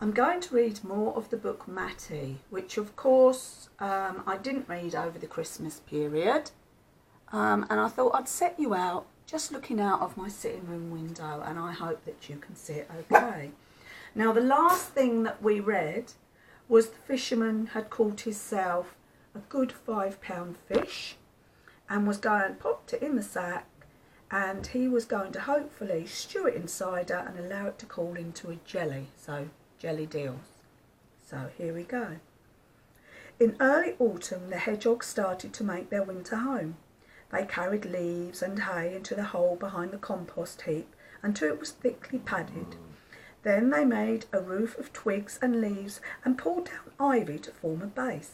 I'm going to read more of the book Mattie, which of course I didn't read over the Christmas period, and I thought I'd set you out just looking out of my sitting room window, and I hope that you can see it okay. Now, the last thing that we read was the fisherman had caught himself a good £5 fish and was going to put it in the sack, and he was going to hopefully stew it in cider and allow it to cool into a jelly, so jelly deals. So here we go. In early autumn, the hedgehogs started to make their winter home. They carried leaves and hay into the hole behind the compost heap until it was thickly padded. Then they made a roof of twigs and leaves and pulled down ivy to form a base.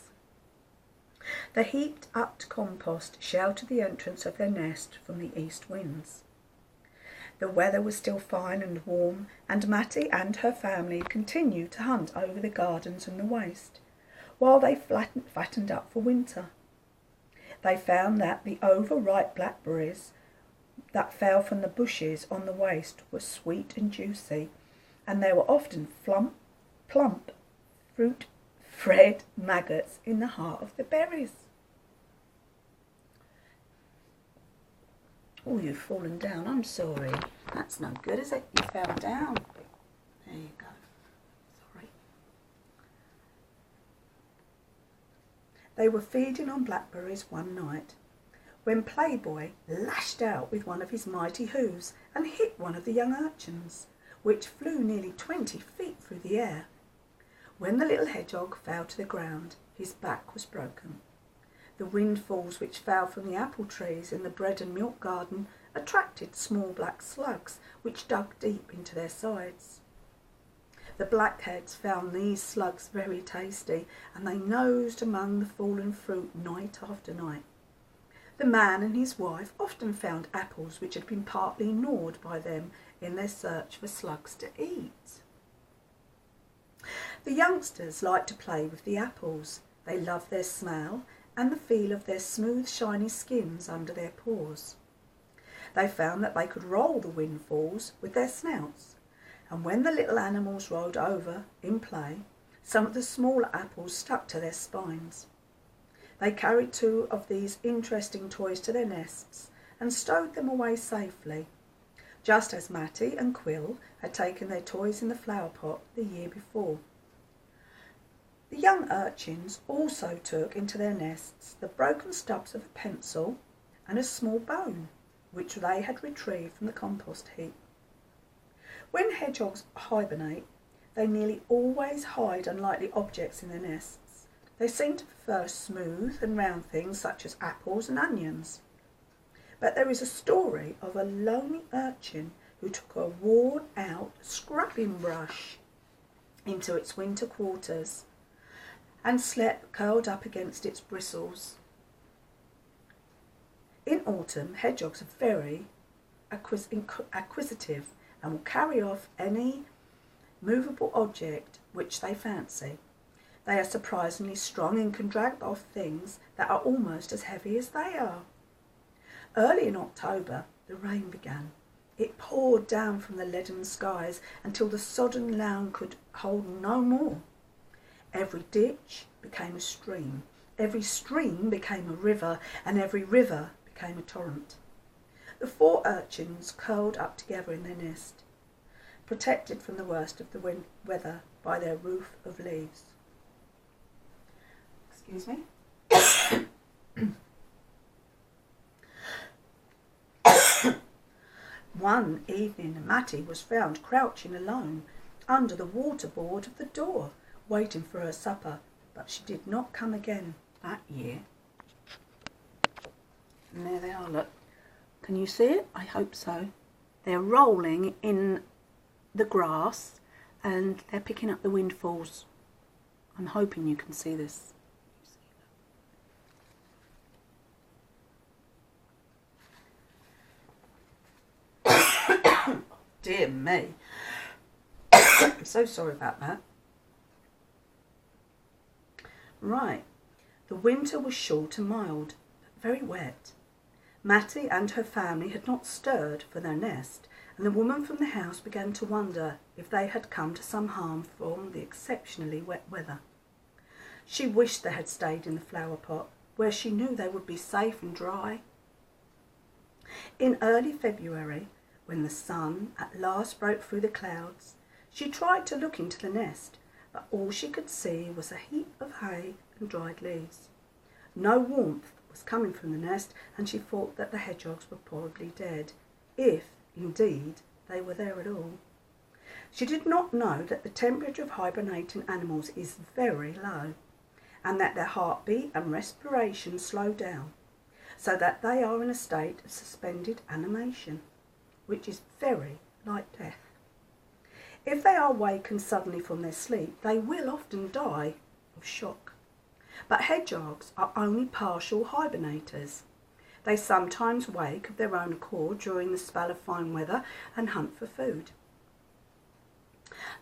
The heaped up compost sheltered the entrance of their nest from the east winds. The weather was still fine and warm, and Mattie and her family continued to hunt over the gardens and the waste, while they fattened up for winter. They found that the overripe blackberries that fell from the bushes on the waste were sweet and juicy, and there were often plump fruit-fed maggots in the heart of the berries. Oh, you've fallen down. I'm sorry. That's no good, is it? You fell down. There you go. Sorry. They were feeding on blackberries one night when Playboy lashed out with one of his mighty hooves and hit one of the young urchins, which flew nearly 20 feet through the air. When the little hedgehog fell to the ground, his back was broken. The windfalls which fell from the apple trees in the bread and milk garden attracted small black slugs which dug deep into their sides. The blackheads found these slugs very tasty, and they nosed among the fallen fruit night after night. The man and his wife often found apples which had been partly gnawed by them in their search for slugs to eat. The youngsters liked to play with the apples. They loved their smell and the feel of their smooth, shiny skins under their paws. They found that they could roll the windfalls with their snouts, and when the little animals rolled over in play, some of the smaller apples stuck to their spines. They carried 2 of these interesting toys to their nests and stowed them away safely, just as Mattie and Quill had taken their toys in the flower pot the year before. The young urchins also took into their nests the broken stubs of a pencil and a small bone, which they had retrieved from the compost heap. When hedgehogs hibernate, they nearly always hide unlikely objects in their nests. They seem to prefer smooth and round things such as apples and onions. But there is a story of a lonely urchin who took a worn-out scrubbing brush into its winter quarters and slept curled up against its bristles. In autumn, hedgehogs are very acquisitive and will carry off any movable object which they fancy. They are surprisingly strong and can drag off things that are almost as heavy as they are. Early in October, the rain began. It poured down from the leaden skies until the sodden lawn could hold no more. Every ditch became a stream, every stream became a river, and every river became a torrent. The 4 urchins curled up together in their nest, protected from the worst of the weather by their roof of leaves. Excuse me. One evening, Mattie was found crouching alone under the waterboard of the door, waiting for her supper, but she did not come again that year. And there they are, look. Can you see it? I hope so. They're rolling in the grass and they're picking up the windfalls. I'm hoping you can see this. Dear me. I'm so sorry about that. Right. The winter was short and mild, but very wet. Mattie and her family had not stirred from their nest, and the woman from the house began to wonder if they had come to some harm from the exceptionally wet weather. She wished they had stayed in the flower pot, where she knew they would be safe and dry. In early February, when the sun at last broke through the clouds, she tried to look into the nest, but all she could see was a heap of hay and dried leaves. No warmth was coming from the nest, and she thought that the hedgehogs were probably dead, if, indeed, they were there at all. She did not know that the temperature of hibernating animals is very low, and that their heartbeat and respiration slow down, so that they are in a state of suspended animation, which is very like death. If they are wakened suddenly from their sleep, they will often die of shock. But hedgehogs are only partial hibernators. They sometimes wake of their own accord during the spell of fine weather and hunt for food.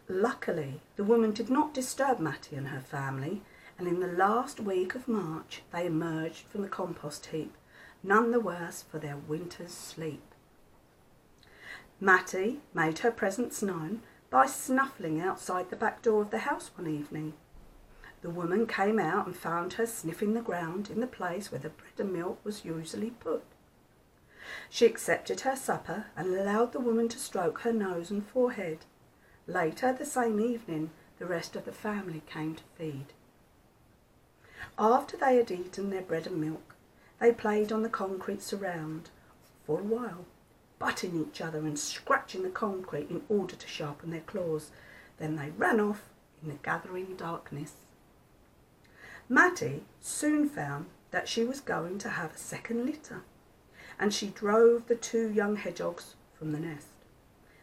Luckily, the woman did not disturb Mattie and her family, and in the last week of March they emerged from the compost heap, none the worse for their winter's sleep. Mattie made her presence known by snuffling outside the back door of the house one evening. The woman came out and found her sniffing the ground in the place where the bread and milk was usually put. She accepted her supper and allowed the woman to stroke her nose and forehead. Later the same evening, the rest of the family came to feed. After they had eaten their bread and milk, they played on the concrete surround for a while, butting each other and scratching the concrete in order to sharpen their claws. Then they ran off in the gathering darkness. Mattie soon found that she was going to have a second litter, and she drove the two young hedgehogs from the nest.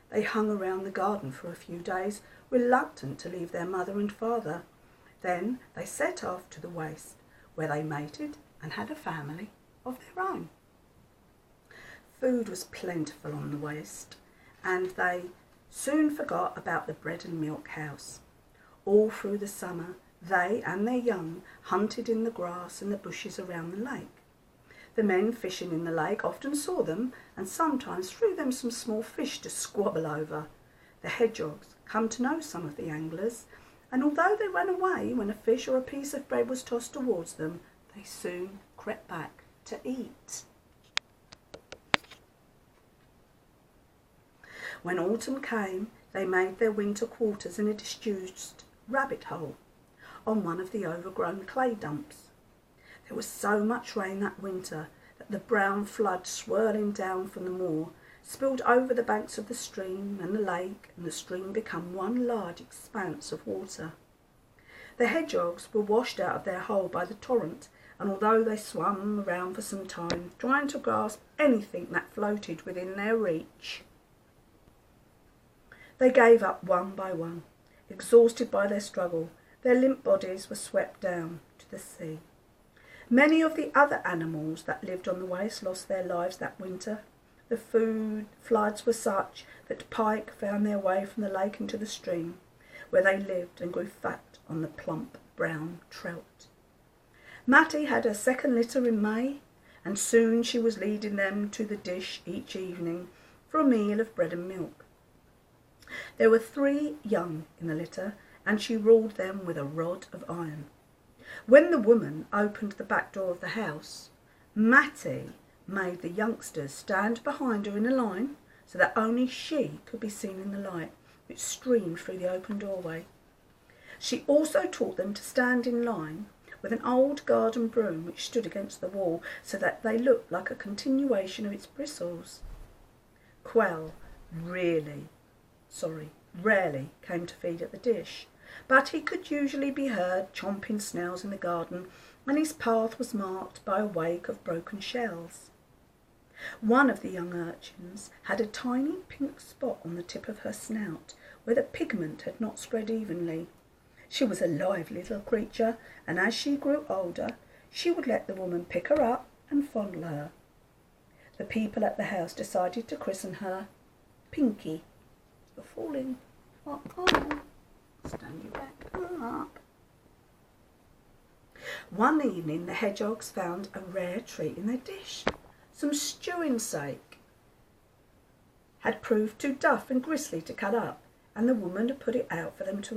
They hung around the garden for a few days, reluctant to leave their mother and father. Then they set off to the waste, where they mated and had a family of their own. Food was plentiful on the waste, and they soon forgot about the bread and milk house. All through the summer, they and their young hunted in the grass and the bushes around the lake. The men fishing in the lake often saw them and sometimes threw them some small fish to squabble over. The hedgehogs come to know some of the anglers, and although they ran away when a fish or a piece of bread was tossed towards them, they soon crept back to eat. When autumn came, they made their winter quarters in a disused rabbit hole on one of the overgrown clay dumps. There was so much rain that winter that the brown flood swirling down from the moor spilled over the banks of the stream and the lake, and the stream became one large expanse of water. The hedgehogs were washed out of their hole by the torrent, and although they swam around for some time, trying to grasp anything that floated within their reach, they gave up one by one. Exhausted by their struggle, their limp bodies were swept down to the sea. Many of the other animals that lived on the waste lost their lives that winter. The floods were such that pike found their way from the lake into the stream, where they lived and grew fat on the plump brown trout. Mattie had her second litter in May, and soon she was leading them to the dish each evening for a meal of bread and milk. There were 3 young in the litter, and she ruled them with a rod of iron. When the woman opened the back door of the house, Mattie made the youngsters stand behind her in a line so that only she could be seen in the light which streamed through the open doorway. She also taught them to stand in line with an old garden broom which stood against the wall so that they looked like a continuation of its bristles. Quell rarely came to feed at the dish, but he could usually be heard chomping snails in the garden, and his path was marked by a wake of broken shells. One of the young urchins had a tiny pink spot on the tip of her snout, where the pigment had not spread evenly. She was a lively little creature, and as she grew older, she would let the woman pick her up and fondle her. The people at the house decided to christen her Pinky. You're falling. Stand you back up. One evening the hedgehogs found a rare treat in their dish, some stew in steak. had proved too tough and gristly to cut up, and the woman had put it out for them to